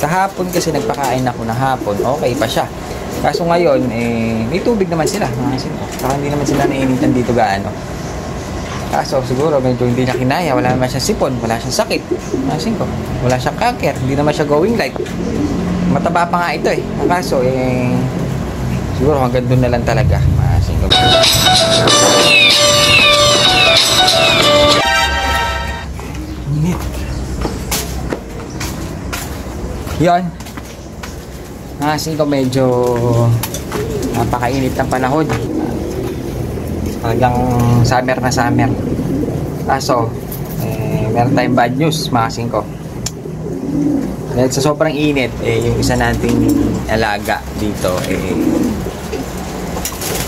Kahapon kasi nagpakain ako na hapon, okay pa siya. Kaso ngayon, may tubig naman sila, mga asin ko. Saka hindi naman sila nainitan dito gaano. Kaso siguro medyo hindi niya kinaya, wala naman siyang sipon, wala siyang sakit. Mga asin ko, wala siyang cancer, hindi naman siya going light. Mataba pa nga ito Kaso siguro hanggang doon na lang talaga, mga asin ko. Yan. Kasi ko medyo napakainit ng panahon. Talagang summer na summer. Kaso, meron tayong bad news, mga kasing ko. Dahil sa sobrang init, yung isa nating alaga dito,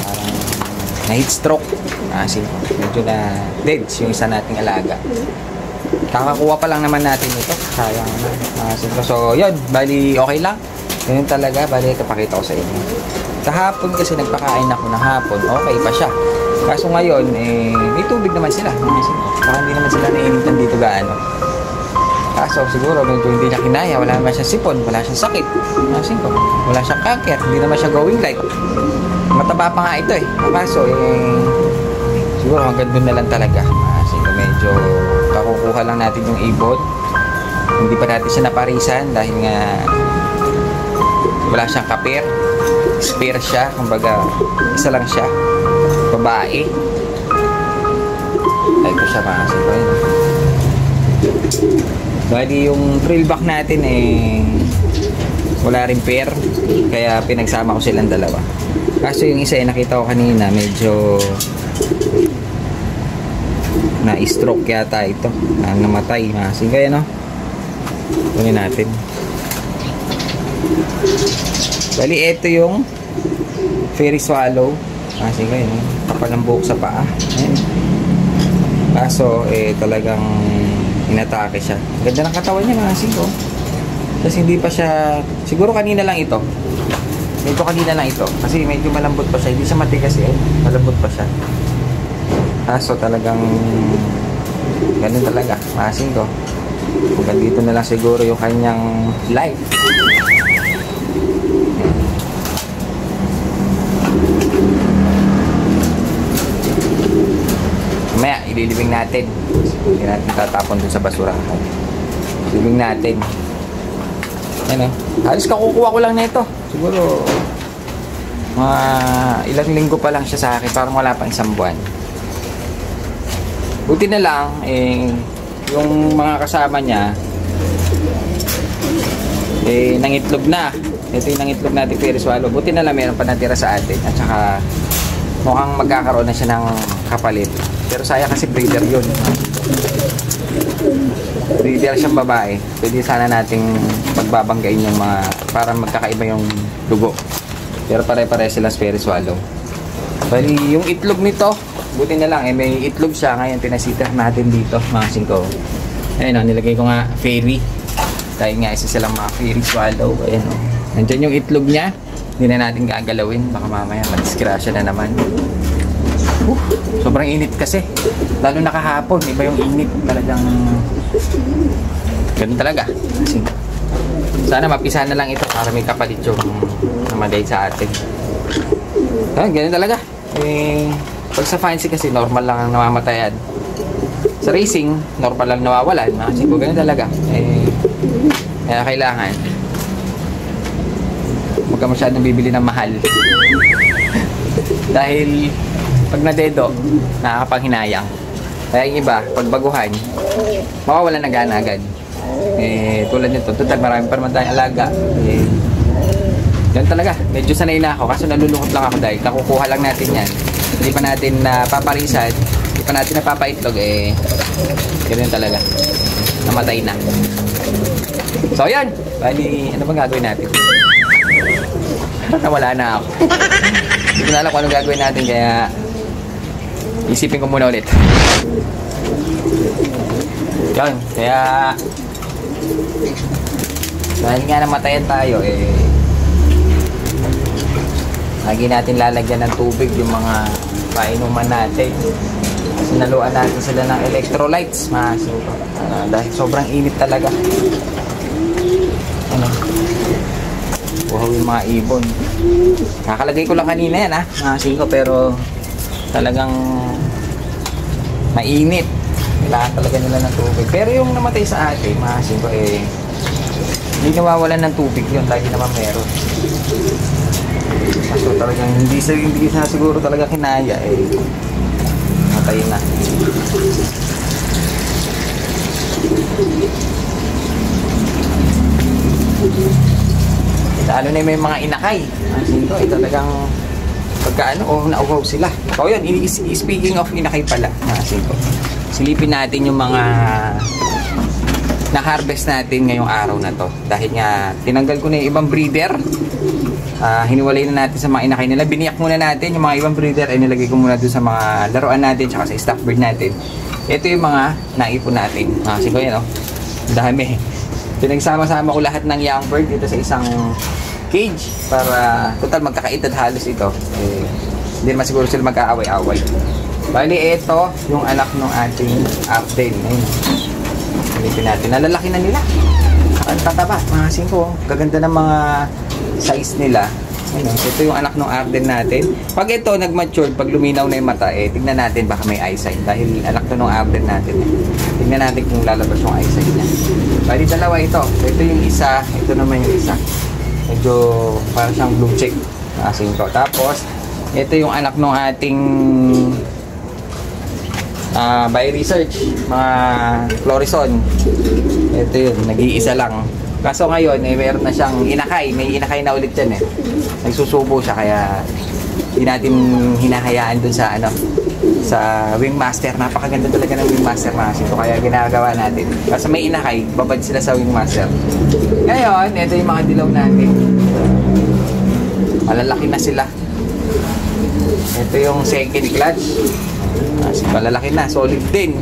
parang na-heat stroke. Kasi medyo na dead yung isa nating alaga. Kakakuha pa lang naman natin ito. Sayang na. So, yun. Bali, okay lang. Yun talaga. Bali, ito pakita ko sa inyo. Kahapon kasi nagpakain ako na hapon. Okay pa siya. Kaso ngayon, may tubig naman sila. Saka hindi naman sila nainitan dito gaano. Kaso, siguro, medyo hindi niya kinaya. Wala naman siyang sipon. Wala siyang sakit. Wala siyang cancer. Hindi naman siya going light. Mataba pa nga ito Kaso, siguro hanggang doon na lang talaga. Medyo kakukuha lang natin yung ibon. Hindi pa natin siya naparisan dahil nga wala siyang kapir. Spare siya, kumbaga isa lang siya, babae. Ay ko siya mga kasi bali yung frill back natin wala rin pair, kaya pinagsama ko silang dalawa. Kaso yung isa nakita ko kanina medyo na-stroke yata ito, namatay. Sige no, kunin natin. Bali ito yung fairy swallow. Sige no, kapal ng buhok sa paa. Ayan. Kaso talagang inatake siya. Ganda ng katawan niya mga sigo. Kasi hindi pa siya, siguro kanina lang ito. Medyo kanina lang ito kasi medyo malambot pa siya, hindi siya matigas malambot pa siya. Kaso talagang ganun talaga, masin ko. Hanggang dito na lang siguro yung kanyang life. Mamaya, ililibing natin. Hindi natin tatapon dun sa basurahan. Ilibing natin. Ayan halos kakukuha ko lang nito. Siguro mga ilang linggo pa lang siya sa akin. Parang wala pang isang buwan. Buti na lang, yung mga kasama niya, nangitlog na. Ito yung nangitlog natin fairy swallow. Buti na lang meron pa natira sa atin. At saka, mukhang magkakaroon na siya ng kapalit. Pero sayang kasi breeder yun. Breeder siyang babae. Pwede sana nating pagbabanggain yung mga, para magkakaiba yung dugo. Pero pare-pare sila fairy swallow. Bali, yung itlog nito, buti na lang may itlog siya. Ngayon pinasita natin dito mga singko. Ayun nilagay ko nga fairy dahil nga isa silang mga fairy swallow. Ayun nandyan yung itlog niya. Hindi na natin gagalawin, baka mamaya madisgrasya na naman. Sobrang init kasi, lalo na kahapon. Iba yung init, talagang ganun talaga. Kasi sana mapisa na lang ito para may kapalit yung namatay sa atin. Ganun talaga. Pag sa fancy kasi normal lang ang namamatayan. Sa racing normal lang nawawalan. Kasi po ganun talaga. Kaya kailangan huwag ka masyadong bibili ng mahal. Dahil pag nadedo nakakapanghinayang. Kaya yung iba pag baguhan mawawalan na gana agad. Tulad nito, total marami pa naman tayong alaga. Yan talaga, medyo sanay na ako. Kaso nalulungkot lang ako dahil kakukuha lang natin yan. Hindi pa natin napaparisan, hindi pa natin napapaitlog, ganoon talaga, namatay na. So yan, bali, ano bang gagawin natin? Nawala na ako. Hindi ko na alam kung anong gagawin natin, kaya isipin ko muna ulit. Yan, kaya dahil nga namatayan tayo, lagi natin lalagyan ng tubig yung mga painuman natin. Sinaluan natin sila ng electrolytes, dahil sobrang init talaga. Ano? mga ibon. Kakalagay ko lang kanina yan mga singko, pero talagang mainit. Kailangan talaga nila ng tubig. Pero yung namatay sa atin, mga singko, hindi nawawalan ng tubig yun. Lagi naman meron. So talagang hindi na siguro talaga kinaya, matay na. Lalo na may mga inakay. Singko, talagang pagkaano, nauhaw sila. So yun, speaking of inakay pala, singko, silipin natin yung mga na-harvest natin ngayong araw na to. Dahil nga, tinanggal ko na yung ibang breeder. Hiniwalay na natin sa mga inakay nila. Biniyak muna natin yung mga ibang breeder, nilagay ko muna dun sa mga laruan natin, tsaka sa stock bird natin. Ito yung mga naipon natin. Singko yan, dami. Pinagsama-sama ko lahat ng young bird dito sa isang cage para total magkakaedad halos ito. Hindi naman siguro sila mag-aaway-aaway. Bali, ito yung anak ng ating Abdel. Silipin natin. Nalalaki na nila. Ang tataba, mga singko. Gaganda ng mga size nila. Ito yung anak ng Abdel natin. Pag ito nag-mature, pag luminaw na yung mata, tignan natin baka may eyesight. Dahil anak to ng Abdel natin. Tignan natin kung lalabas yung eyesight niya. Bali, dalawa ito. Ito yung isa. Ito naman yung isa. Medyo parang siyang blue check. Mga singko. Tapos, ito yung anak ng ating by research, mga Florison. Ito yun, nag-iisa lang. Kaso ngayon, meron na siyang inakay. May inakay na ulit yan Nagsusubo siya, kaya hindi natin hinahayaan dun sa sa Wingmaster. Napakaganda talaga ng Wingmaster, mga singko. Kaya ginagawa natin. Kasi may inakay, babad sila sa Wingmaster. Ngayon, ito yung mga dilaw natin. Malalaki na sila. Ito yung second clutch. Malalaki na, solid din.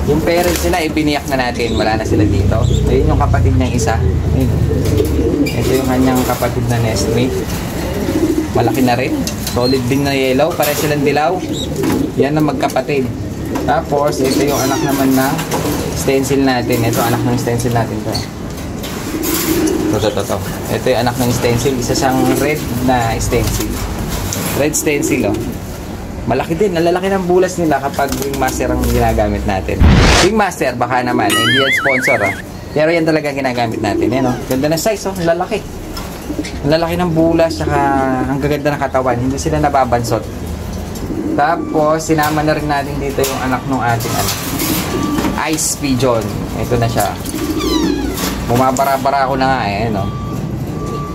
Yung parents nila, ibiniyak na natin. Wala na sila dito. Ayun yung kapatid niyang isa. Ayun. Ito yung kanyang kapatid na nestmate. Malaki na rin. Solid din na yellow. Pare silang dilaw. Yan ang magkapatid. Tapos, ito yung anak naman na stencil natin. Ito anak ng stencil natin. Ito. Ito yung anak ng stencil. Isa siyang red na stencil. Red stencil, malaki din, nalalaki ng bulas nila kapag Wingmaster ang ginagamit natin. Wingmaster, baka naman, hindi yan sponsor pero yan talaga ginagamit natin. Ganda na size, lalaki. Lalaki ng bulas, saka ang gaganda ng katawan, hindi sila nababansot. Tapos, sinama na rin natin dito yung anak ng ating Ice Pigeon. Ito na siya. Bumabara-bara ako na nga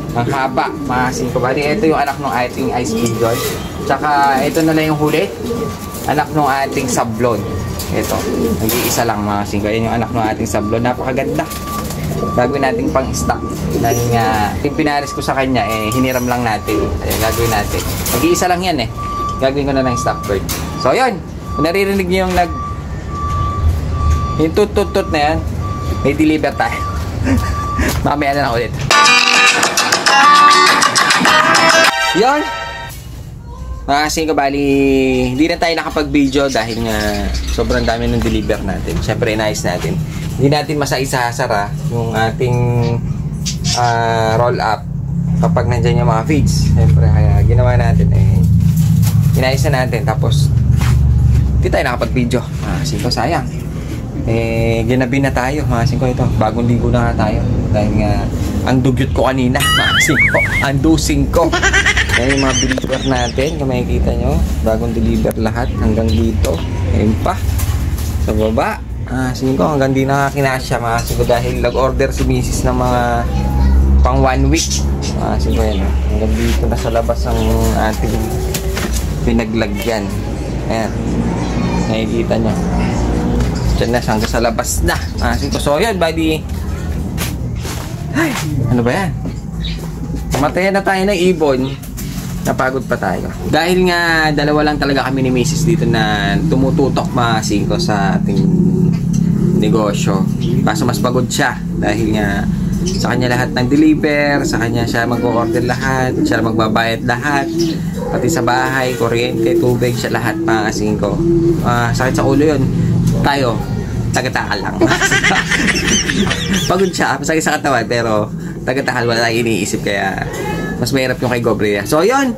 ang haba, mga singko. Bali, ito yung anak ng ating Ice Pigeon. Tsaka, ito na lang yung huli. Anak ng ating Sablon. Ito. Nag-iisa lang, mga singko. Yan yung anak ng ating Sablon. Napakaganda. Gagawin natin pang stock. Dahil nga, yung pinaris ko sa kanya, hiniram lang natin. Ayan, gagawin natin. Nag-iisa lang yan Gagawin ko na ng stock bird. So, yun. Kung naririnig nyo yung tut-tut-tut na yan, may deliver tayo. Mamaya na lang ulit. Yun. Kasi bali, hindi na tayo nakapag-video dahil nga sobrang dami ng deliver natin. Siyempre, inayos natin. Hindi natin masa-isa-sara yung ating roll up kapag nandyan yung mga feeds. Siyempre, kaya ginawa natin inayos na natin. Tapos, hindi tayo nakapag-video. Singko, sayang. Ginabi na tayo. Singko, ito. Bagong ligo na nga tayo. Dahil nga, ang dugyot ko kanina. Singko, ang dosing ko. Yan yung mga deliver natin. Kung makikita nyo, bagong deliver lahat hanggang dito. Ayun pa. Sa baba. Singko, hanggang di nakakinasya. Singko, dahil nag-order si Mrs. ng mga pang 1 week. Singko, yan. Hanggang dito na sa labas ang ating pinaglagyan. Ayan. Nakikita nyo. Diyan na, hanggang sa labas na. Singko, so yun, buddy. Ay, ano ba yan? Matayan na tayo ng ibon. Napagod pa tayo. Dahil nga, dalawa lang talaga kami ni Mrs. dito na tumututok, mga singko, sa ating negosyo. Kaso mas pagod siya. Dahil nga, sa kanya lahat ng deliver, sa kanya siya mag-order lahat, siya magbabayad lahat, pati sa bahay, kuryente, tubig, siya lahat, mga singko. Sakit sa ulo yun. Tayo, taga-taka lang. Pagod siya, masakit sa katawan, pero taga-takal, wala tayong iniisip, kaya mas mahirap yung kay Gobrea. So, yun.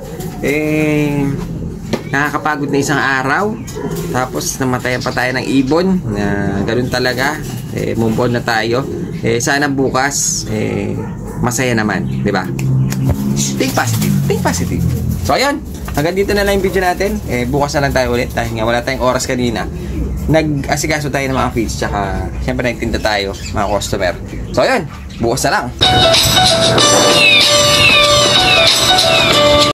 Nakakapagod na isang araw. Tapos, namatayan pa tayo ng ibon. Na ganun talaga. Move on na tayo. Sana bukas, masaya naman. Diba? Think positive. Think positive. So, ayun. Hanggang dito na lang yung video natin. Bukas na lang tayo ulit. Dahil nga wala tayong oras kanina. Nag-asikaso tayo ng mga feeds. Tsaka, syempre, nagtinda tayo, mga customer. So, ayun. Bukas na lang.